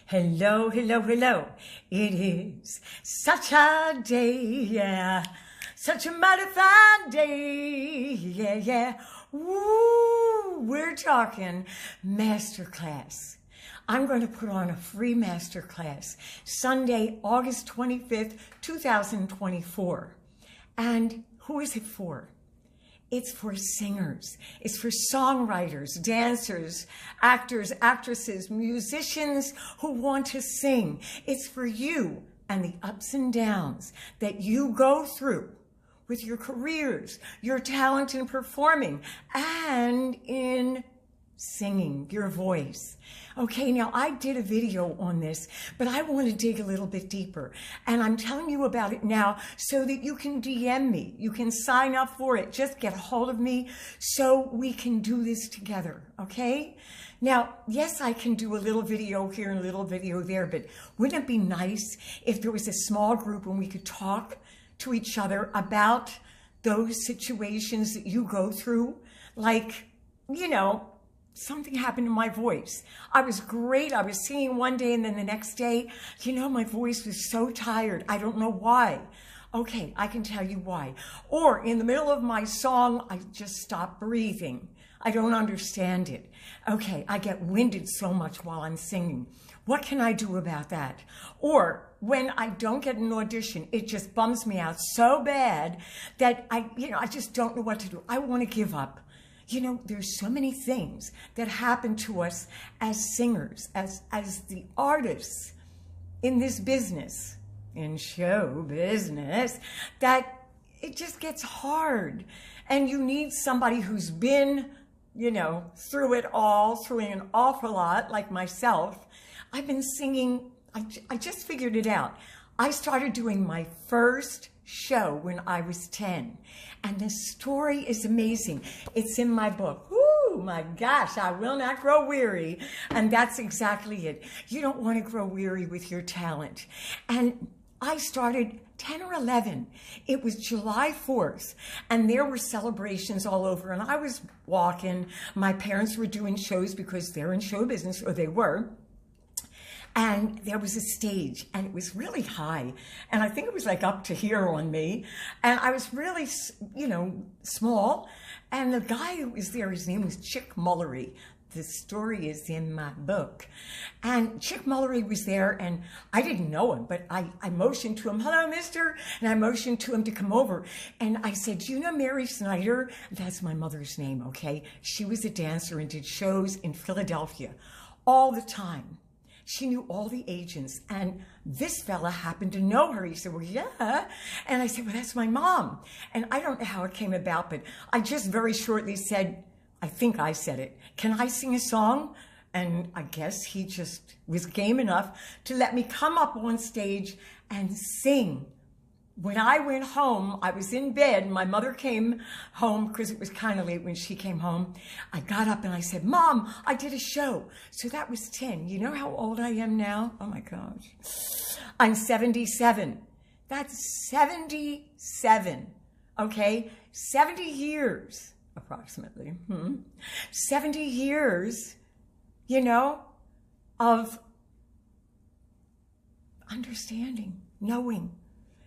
Hello, hello, hello. It is such a day, yeah. Such a mighty fine day, yeah, yeah. Woo, we're talking Masterclass. I'm going to put on a free Masterclass Sunday, August 25th, 2024. And who is it for? It's for singers. It's for songwriters, dancers, actors, actresses, musicians who want to sing. It's for you and the ups and downs that you go through with your careers, your talent in performing, and in singing, your voice. Okay, now I did a video on this, but I want to dig a little bit deeper. And I'm telling you about it now so that you can DM me. You can sign up for it. Just get a hold of me so we can do this together, okay? Now, yes, I can do a little video here and a little video there, but wouldn't it be nice if there was a small group and we could talk to each other about those situations that you go through? Like, you know, something happened to my voice. I was great. I was singing one day and then the next day, you know, my voice was so tired. I don't know why. Okay, I can tell you why. Or in the middle of my song, I just stopped breathing. I don't understand it. Okay, I get winded so much while I'm singing. What can I do about that? Or when I don't get an audition, it just bums me out so bad that I just don't know what to do. I want to give up. You know, there's so many things that happen to us as singers, as the artists in this business, in show business, that it just gets hard. And you need somebody who's been, you know, through it all, through an awful lot, like myself. I've been singing, I just figured it out. I started doing my first show when I was 10. And the story is amazing. It's in my book. Woo, my gosh, I will not grow weary. And that's exactly it. You don't want to grow weary with your talent. And I started 10 or 11. It was July 4th, and there were celebrations all over. And I was walking. My parents were doing shows because they're in show business, or they were. And there was a stage, and it was really high. And I think it was like up to here on me. And I was really, you know, small. And the guy who was there, his name was Chick Mullery. The story is in my book. And Chick Mullery was there, and I didn't know him, but I motioned to him, "Hello, mister." And I motioned to him to come over. And I said, "Do you know Mary Snyder?" That's my mother's name, okay? She was a dancer and did shows in Philadelphia all the time. She knew all the agents, and this fella happened to know her. He said, "Well, yeah." And I said, "Well, that's my mom." And I don't know how it came about, but I just very shortly said, I think I said it, "Can I sing a song?" And I guess he just was game enough to let me come up on stage and sing. When I went home, I was in bed. My mother came home because it was kind of late when she came home. I got up and I said, "Mom, I did a show." So that was 10. You know how old I am now? Oh my gosh. I'm 77. That's 77. Okay? 70 years, approximately. 70 years, you know, of understanding, knowing,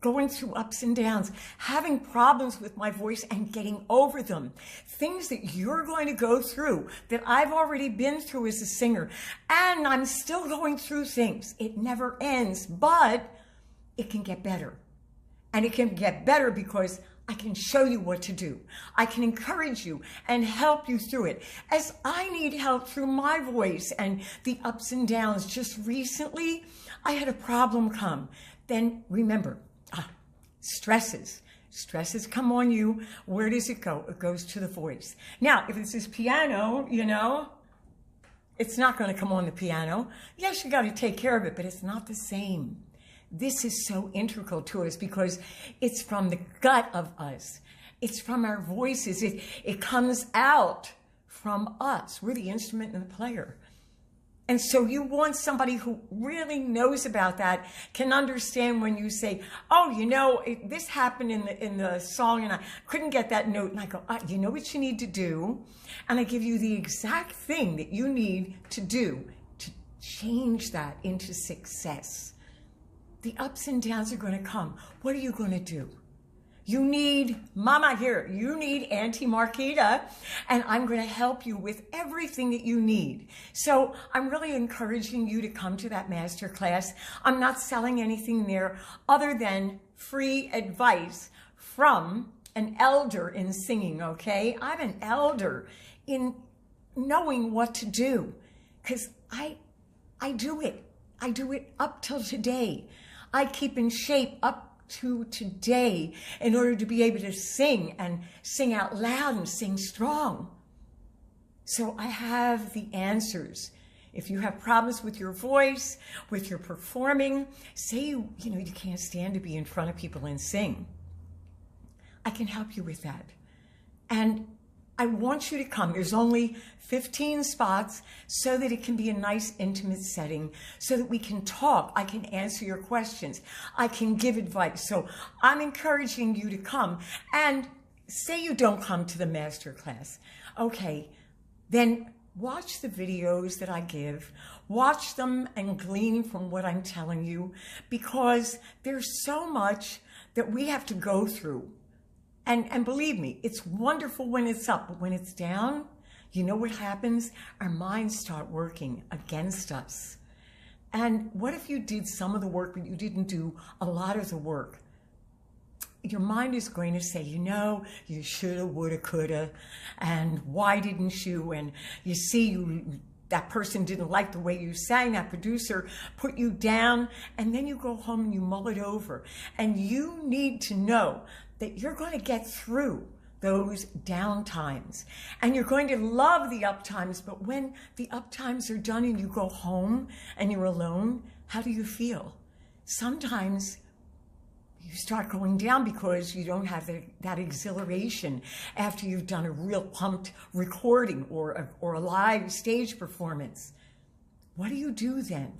going through ups and downs, having problems with my voice and getting over them. Things that you're going to go through that I've already been through as a singer. And I'm still going through things. It never ends, but it can get better. And it can get better because I can show you what to do. I can encourage you and help you through it. As I need help through my voice and the ups and downs. Just recently, I had a problem come. Then remember, stresses come on you. Where does it go? It goes to the voice. Now, if it's this piano, you know, it's not going to come on the piano. Yes, you got to take care of it, but it's not the same. This is so integral to us because it's from the gut of us. It's from our voices. It comes out from us. We're the instrument and the player. And so you want somebody who really knows about that, can understand when you say, "Oh, you know, this happened in the song and I couldn't get that note." And I go, "You know what you need to do?" And I give you the exact thing that you need to do to change that into success. The ups and downs are going to come. What are you going to do? You need Mama here. You need Auntie Marquita, and I'm going to help you with everything that you need. So I'm really encouraging you to come to that masterclass. I'm not selling anything there other than free advice from an elder in singing, okay? I'm an elder in knowing what to do because I do it. I do it up till today. I keep in shape up to today in order to be able to sing and sing out loud and sing strong. So I have the answers. If you have problems with your voice, with your performing, say you can't stand to be in front of people and sing. I can help you with that. And I want you to come. There's only 15 spots so that it can be a nice intimate setting so that we can talk. I can answer your questions. I can give advice. So I'm encouraging you to come. And say you don't come to the masterclass. Okay, then watch the videos that I give. Watch them and glean from what I'm telling you because there's so much that we have to go through. And believe me, it's wonderful when it's up, but when it's down, you know what happens? Our minds start working against us. And what if you did some of the work, but you didn't do a lot of the work? Your mind is going to say, you shoulda, woulda, coulda, and why didn't you? And you see, that person didn't like the way you sang, that producer put you down, and then you go home and you mull it over. And you need to know that you're going to get through those down times. And you're going to love the up times, but when the up times are done and you go home and you're alone, how do you feel? Sometimes you start going down because you don't have that exhilaration after you've done a real pumped recording or a live stage performance. What do you do then?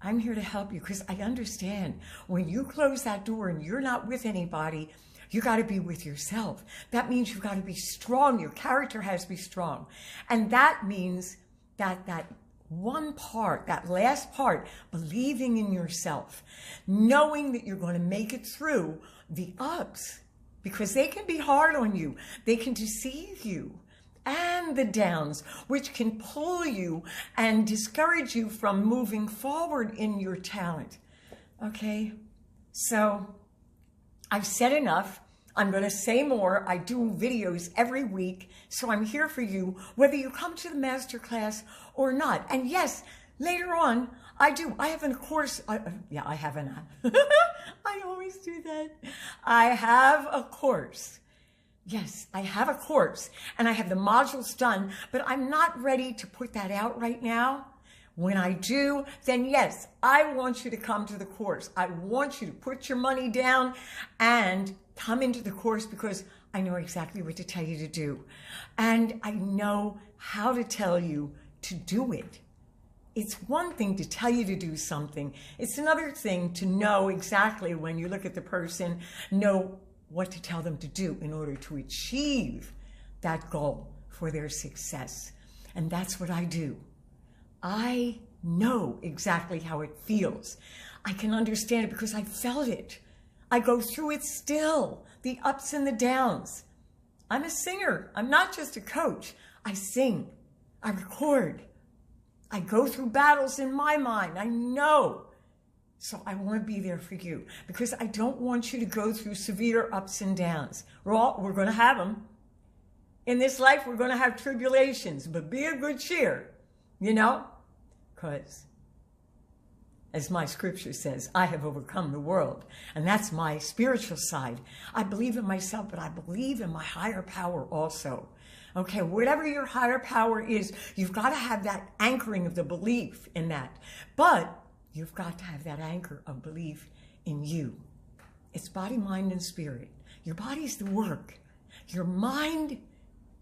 I'm here to help you because I understand when you close that door and you're not with anybody, you got to be with yourself. That means you've got to be strong. Your character has to be strong. And that means that one part, that last part, believing in yourself, knowing that you're going to make it through the ups because they can be hard on you. They can deceive you. And the downs, which can pull you and discourage you from moving forward in your talent. Okay, so I've said enough. I'm going to say more. I do videos every week, so I'm here for you, whether you come to the masterclass or not. And yes, later on, I have a course. I have an. I always do that. I have a course. Yes, I have a course and I have the modules done, but I'm not ready to put that out right now. When I do, then yes, I want you to come to the course. I want you to put your money down and come into the course because I know exactly what to tell you to do. And I know how to tell you to do it. It's one thing to tell you to do something. It's another thing to know exactly when you look at the person, know what to tell them to do in order to achieve that goal for their success. And that's what I do. I know exactly how it feels. I can understand it because I felt it. I go through it still, the ups and the downs. I'm a singer. I'm not just a coach. I sing. I record. I go through battles in my mind. I know. So I want to be there for you because I don't want you to go through severe ups and downs. We're going to have them. In this life, we're going to have tribulations, but be of good cheer, because as my scripture says, I have overcome the world. And that's my spiritual side. I believe in myself, but I believe in my higher power also. Okay, whatever your higher power is, you've got to have that anchoring of the belief in that. But you've got to have that anchor of belief in you. It's body, mind, and spirit. Your body's the work. Your mind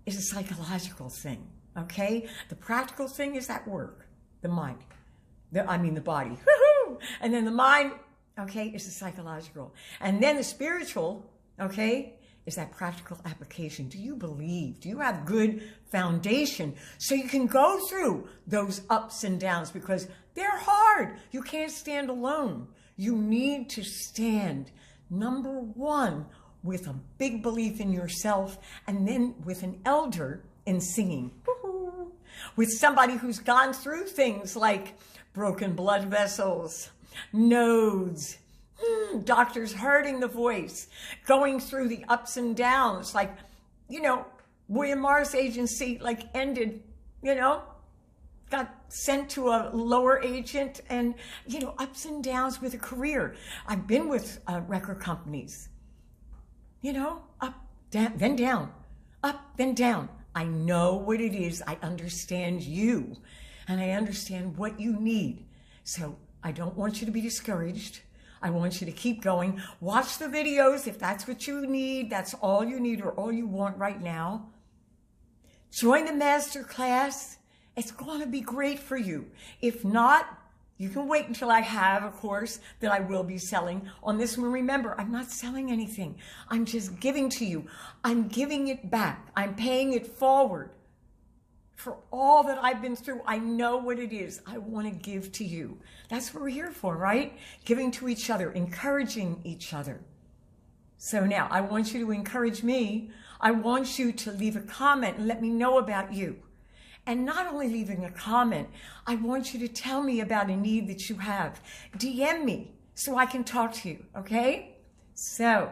is a psychological thing, okay? The practical thing is that work, the mind. The body. Woo-hoo! And then the mind, okay, is the psychological. And then the spiritual, okay, is that practical application. Do you believe? Do you have good foundation so you can go through those ups and downs, because they're hard. You can't stand alone. You need to stand, number one, with a big belief in yourself, and then with an elder in singing. With somebody who's gone through things like broken blood vessels, nodes, doctors hurting the voice, going through the ups and downs, like, you know, William Morris Agency, like, ended, you know, got sent to a lower agent, and, you know, ups and downs with a career. I've been with record companies, you know, up, down, then down, up, then down. I know what it is. I understand you, and I understand what you need. So I don't want you to be discouraged. I want you to keep going. Watch the videos if that's what you need. That's all you need or all you want right now. Join the masterclass. It's going to be great for you. If not, you can wait until I have a course that I will be selling on this one. Remember, I'm not selling anything. I'm just giving to you. I'm giving it back. I'm paying it forward. For all that I've been through, I know what it is I want to give to you. That's what we're here for, right? Giving to each other, encouraging each other. So now, I want you to encourage me. I want you to leave a comment and let me know about you. And not only leaving a comment, I want you to tell me about a need that you have. DM me so I can talk to you, okay? So,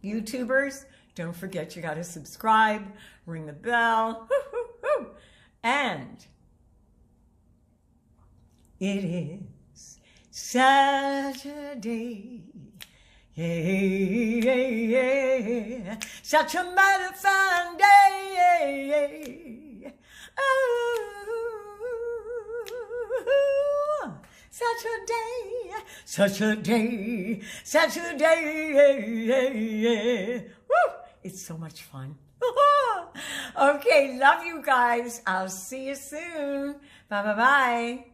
YouTubers, don't forget you got to subscribe, ring the bell, and it is Saturday. Yeah, such a mighty fine day. Oh, such a day, such a day, such a day. Woo, it's so much fun. Okay, love you guys. I'll see you soon. Bye, bye, bye.